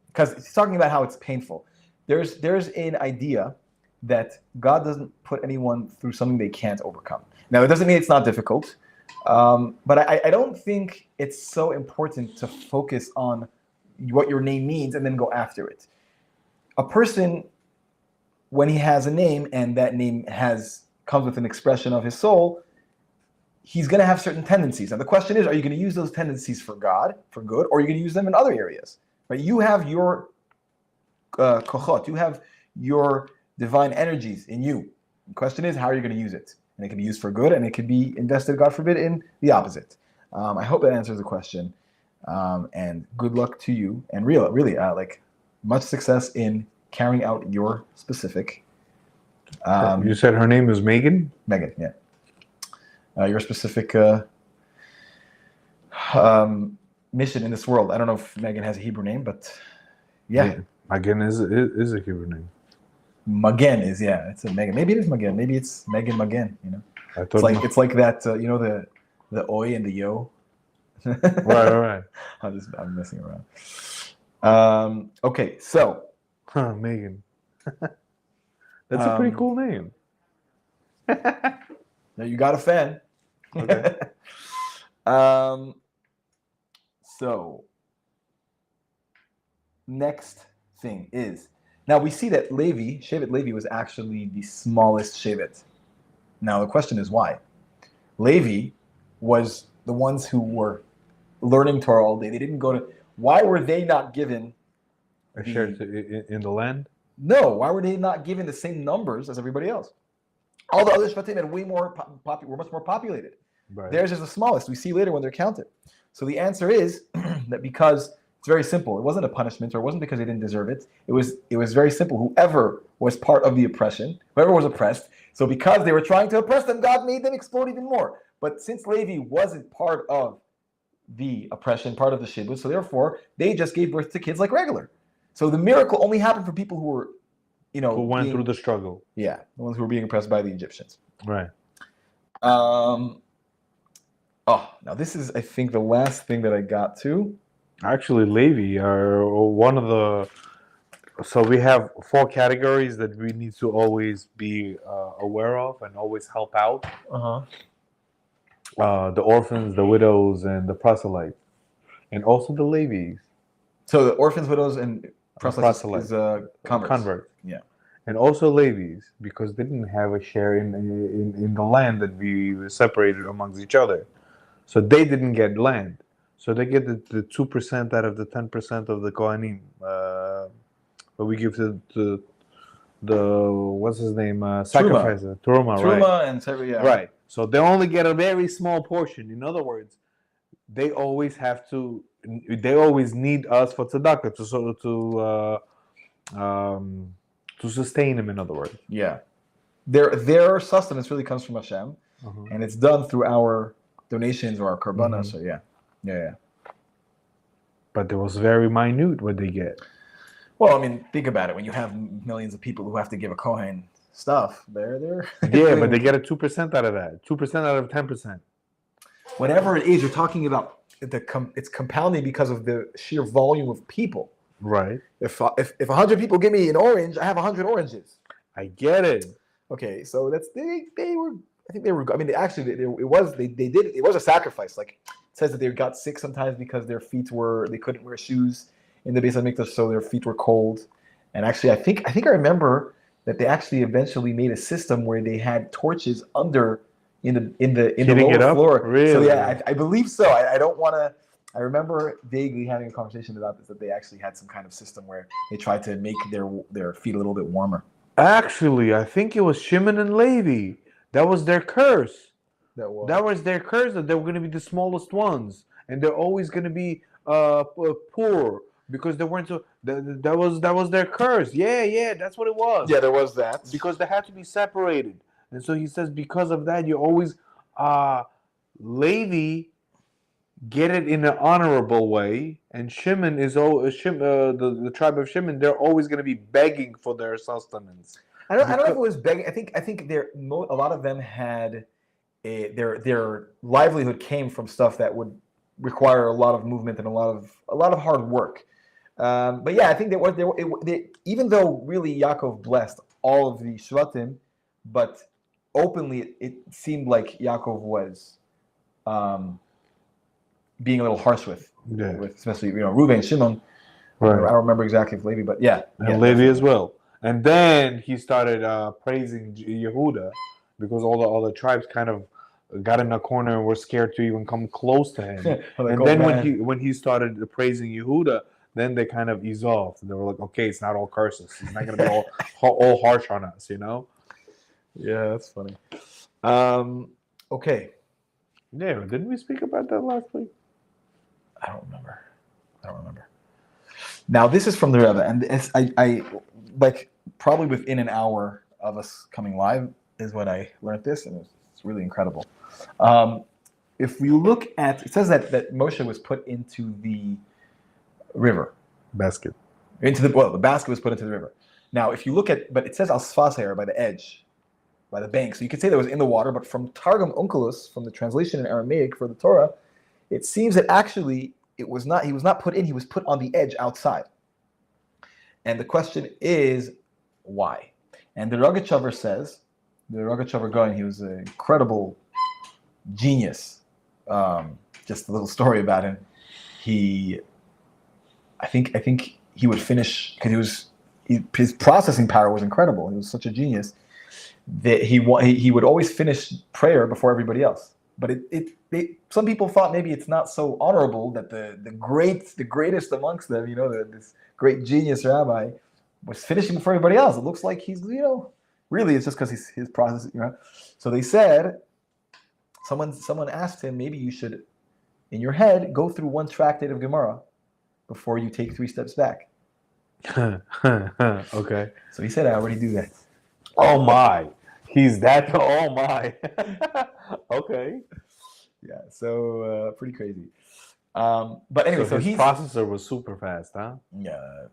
Because he's talking about how it's painful. There's an idea that God doesn't put anyone through something they can't overcome. Now, it doesn't mean it's not difficult, but I don't think it's so important to focus on what your name means and then go after it. A person, when he has a name and that name comes with an expression of his soul, he's going to have certain tendencies. Now, the question is, are you going to use those tendencies for God, for good, or are you going to use them in other areas? Right? You have your kochot, you have your divine energies in you. The question is, how are you going to use it? And it can be used for good, and it can be invested, God forbid, in the opposite. I hope that answers the question. And good luck to you. And really, much success in carrying out your specific... you said her name is Megan? Megan, yeah. Your specific mission in this world. I don't know if Megan has a Hebrew name, but yeah. Megan is a Hebrew name. Magen is, it's a Megan. Maybe it is Magen. Maybe it's Megan Magen, you know. It's like that, the oi and the yo. Right. I'm messing around. Okay, so. Megan. That's a pretty cool name. Now you got a fan. Okay. So next thing is, now we see that Shevet Levi was actually the smallest Shevet. Now the question is why? Levi was the ones who were learning Torah all day. They didn't go to. Why were they not given a share in the land? No. Why were they not given the same numbers as everybody else? All the other Shvatim had way more were much more populated. Right. Theirs is the smallest. We see later when they're counted. So the answer is that because it's very simple. It wasn't a punishment, or it wasn't because they didn't deserve it. It was very simple. Whoever was part of the oppression, whoever was oppressed. So because they were trying to oppress them, God made them explode even more. But since Levi wasn't part of the oppression, part of the shibud, so therefore they just gave birth to kids like regular. So the miracle only happened for people who were, who went through the struggle. Yeah, the ones who were being oppressed by the Egyptians. Right. Now this is, I think, the last thing that I got to. Actually, Levi are one of the... So we have 4 categories that we need to always be aware of and always help out. The orphans, the widows, and the proselytes. And also the Levites. So the orphans, widows, and proselytes is converts. Yeah. And also Levites, because they didn't have a share in the land that we separated amongst each other. So they didn't get land. So they get the 2% out of the 10% of the Kohanim. But we give to the what's his name? Sacrificer. Truma, right? Truma and Sever, yeah. Right. So they only get a very small portion. In other words, they always have to. They always need us for tzedakah to sustain them. In other words, Yeah. Their sustenance really comes from Hashem, and it's done through our donations or our karbanas. So yeah. But it was very minute what they get. Well, I mean, think about it. When you have millions of people who have to give a Kohen stuff, they're yeah, but they get a 2% out of that. 2% out of 10%. Whatever it is, you're talking about it's compounding because of the sheer volume of people. Right. If 100 people give me an orange, I have 100 oranges. I get it. Okay, so that's they were. I think they were. I mean, it was a sacrifice. Like it says that they got sick sometimes because their feet they couldn't wear shoes in the Beis HaMikdash, so their feet were cold. And actually, I think I remember that they actually eventually made a system where they had torches under in the lower floor. Really? So yeah, I believe so. I don't want to. I remember vaguely having a conversation about this, that they actually had some kind of system where they tried to make their feet a little bit warmer. Actually, I think it was Shimon and Levi. That was their curse. That was their curse, that they were going to be the smallest ones, and they're always going to be poor because they weren't so. That was their curse. Yeah, that's what it was. Yeah, there was that because they had to be separated, and so he says because of that, you always Levi get it in an honorable way, and Shimon is the tribe of Shimon. They're always going to be begging for their sustenance. I don't know if it was begging. I think a lot of them had their livelihood came from stuff that would require a lot of movement and a lot of hard work. But yeah, I think even though really Yaakov blessed all of the Shvatim, but openly it seemed like Yaakov was being a little harsh with especially Reuven, Shimon. Right. I don't remember exactly if Levi, but yeah, and Levi as well. And then he started praising Yehuda because all the other tribes kind of got in a corner and were scared to even come close to him. And then when he started praising Yehuda, then they kind of eased off. They were like, okay, it's not all curses. It's not going to be all harsh on us, Yeah, that's funny. Okay. Yeah, didn't we speak about that last week? I don't remember. Now this is from the Rebbe, and I like probably within an hour of us coming live is when I learned this, and it's really incredible. If you look at, it says that Moshe was put into the river basket. The basket was put into the river. Now, if you look at, but it says al sfaser, by the edge, by the bank. So you could say that was in the water, but from Targum Onkelos, from the translation in Aramaic for the Torah, it seems that actually it was not. He was not put in. He was put on the edge outside. And the question is, why? And the Rogatchover says, the Rogatchover Goyen, he was an incredible genius. Just a little story about him. I think he would finish because his processing power was incredible. He was such a genius that he would always finish prayer before everybody else. But some people thought maybe it's not so honorable that the greatest amongst them, this great genius rabbi, was finishing before everybody else. It looks like he's, really it's just because his process, So they said, someone asked him, maybe you should, in your head, go through one tractate of Gemara before you take 3 steps back. Okay. So he said, I already do that. Oh my. He's that. Oh my. Okay. Yeah. So pretty crazy. But anyway, so his processor was super fast, huh? Yeah.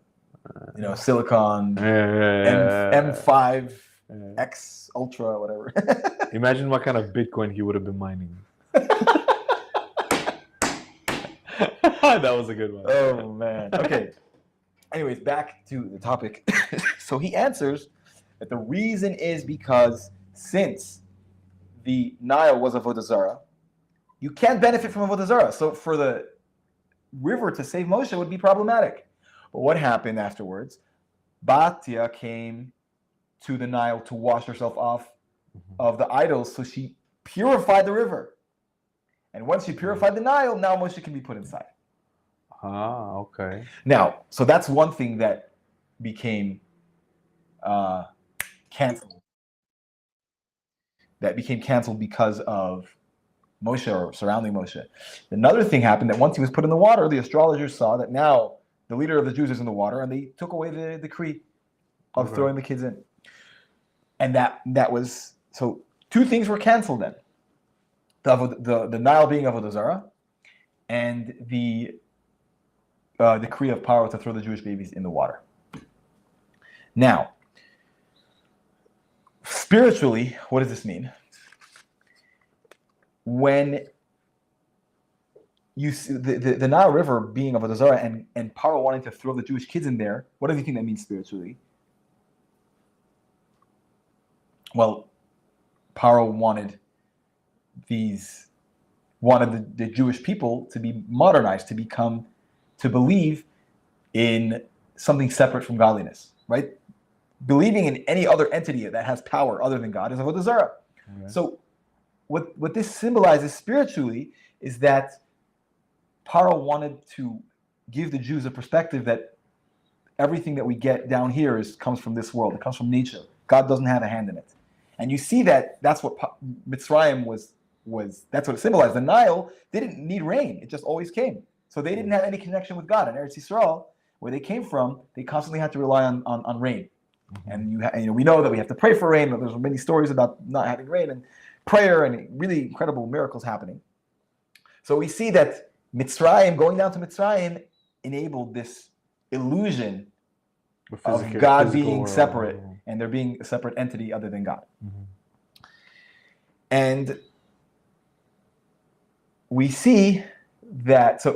Silicon M5 X Ultra, whatever. Imagine what kind of Bitcoin he would have been mining. That was a good one. Oh man. Okay. Anyways, back to the topic. So he answers that the reason is because since the Nile was Avodah Zarah, you can't benefit from Avodah Zarah. So for the river to save Moshe would be problematic. But what happened afterwards? Batya came to the Nile to wash herself off of the idols, so she purified the river. And once she purified the Nile, now Moshe can be put inside. Ah, okay. Now, so that's one thing that became canceled. That became canceled because of Moshe or surrounding Moshe. Another thing happened that once he was put in the water, the astrologers saw that now the leader of the Jews is in the water, and they took away the decree of throwing the kids in. And that was, so two things were canceled then. The Nile being Avodah Zarah, and the decree of Paro to throw the Jewish babies in the water. Now, spiritually, what does this mean? When you see the Nile River being Avodah Zarah and Paro wanting to throw the Jewish kids in there, what do you think that means spiritually? Well, Paro wanted the Jewish people to be modernized, to believe in something separate from godliness, right? Believing in any other entity that has power other than God is Avodah Zarah. Okay. So what this symbolizes spiritually is that Paro wanted to give the Jews a perspective that everything that we get down here comes from this world. It comes from nature. God doesn't have a hand in it. And you see that's what Mitzrayim was. That's what it symbolized. The Nile didn't need rain. It just always came. So they didn't have any connection with God. In Eretz Yisrael, where they came from, they constantly had to rely on rain. Mm-hmm. And we know that we have to pray for rain. There's many stories about not having rain and prayer and really incredible miracles happening. So we see that Mitzrayim, going down to Mitzrayim, enabled this illusion of God being separate and there being a separate entity other than God. Mm-hmm. And we see that, so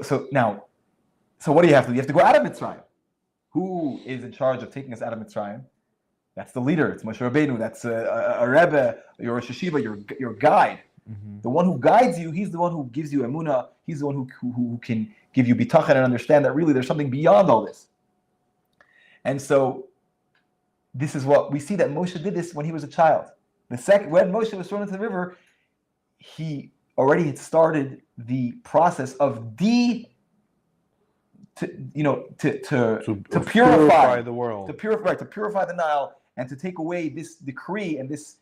what do you have to do? You have to go out of Mitzrayim. Who is in charge of taking us out of Mitzrayim? That's the leader. It's Moshe Rabbeinu. That's a Rebbe, your Rosh Hashiva, your guide. Mm-hmm. The one who guides you, he's the one who gives you emunah. He's the one who can give you bitachon and understand that really there's something beyond all this. And so this is what we see, that Moshe did this when he was a child. When Moshe was thrown into the river, he already had started the process of to purify the world, to purify the Nile, and to take away this decree and this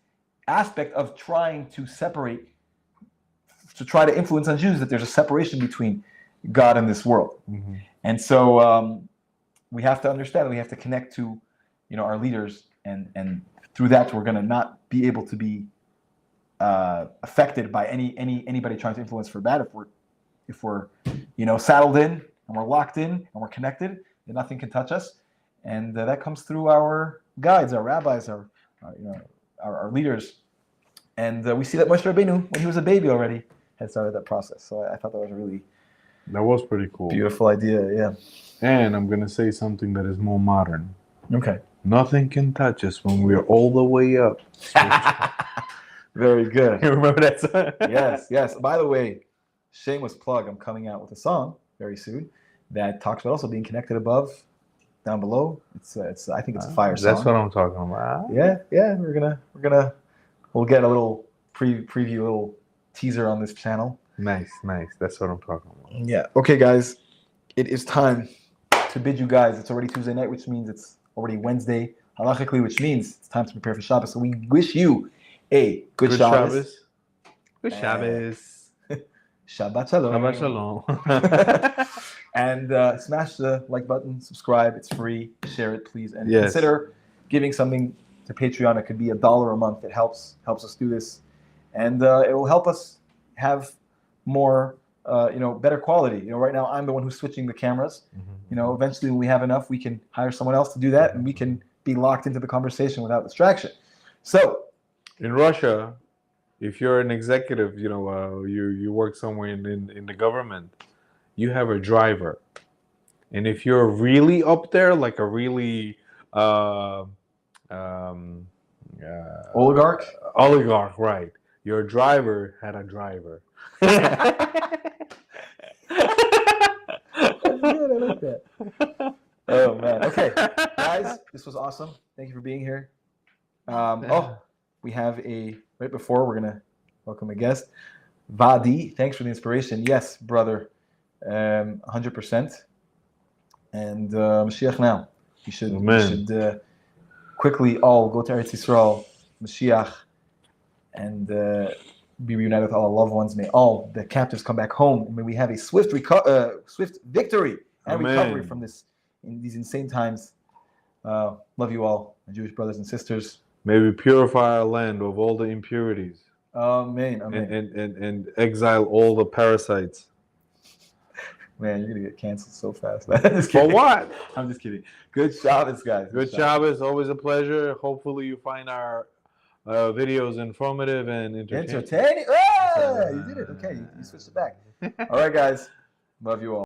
aspect of trying to separate, to try to influence on Jews that there's a separation between God and this world. Mm-hmm. And so we have to understand, we have to connect to our leaders, and through that we're going to not be able to be affected by anybody trying to influence for bad. If we're saddled in and we're locked in and we're connected, then nothing can touch us. And that comes through our guides, our rabbis, our leaders. And we see that Moshe Rabbeinu, when he was a baby already, had started that process. So I thought that was pretty cool. Beautiful idea, yeah. And I'm going to say something that is more modern. Okay. Nothing can touch us when we're all the way up. Very good. You remember that song? Yes. By the way, shameless plug, I'm coming out with a song very soon that talks about also being connected above, down below. I think it's a fire song. That's what I'm talking about. Yeah. We'll get a little preview, a little teaser on this channel. Nice. That's what I'm talking about. Yeah. Okay, guys, it is time to bid you guys. It's already Tuesday night, which means it's already Wednesday, halachically, which means it's time to prepare for Shabbos. So we wish you a good Shabbos. Good Shabbos. Shabbat Shalom. Shabbat Shalom. And smash the like button, subscribe. It's free. Share it, please. And consider giving something to Patreon. It could be $1 a month. It helps us do this. And it will help us have more, better quality. Right now I'm the one who's switching the cameras. Mm-hmm. Eventually when we have enough, we can hire someone else to do that, and we can be locked into the conversation without distraction. So, in Russia, if you're an executive, you work somewhere in the government, you have a driver. And if you're really up there, like a really oligarch, right? Your driver had a driver. I like that. Oh man. Okay, guys, this was awesome. Thank you for being here. We have right before we're gonna welcome a guest. Vadi, thanks for the inspiration. Yes, brother, 100%. And Mashiach now. We should quickly all go to Eretz Yisrael, Mashiach, and be reunited with all our loved ones. May all the captives come back home. And may we have a swift victory and recovery from these insane times. Love you all, my Jewish brothers and sisters. May we purify our land of all the impurities. Amen. And exile all the parasites. Man, you're gonna get canceled so fast. For what? I'm just kidding. Good Shabbos, guys. Good Shabbos. Always a pleasure. Hopefully you find our videos informative and entertaining. You did it. Okay, you switched it back. All right, guys. Love you all.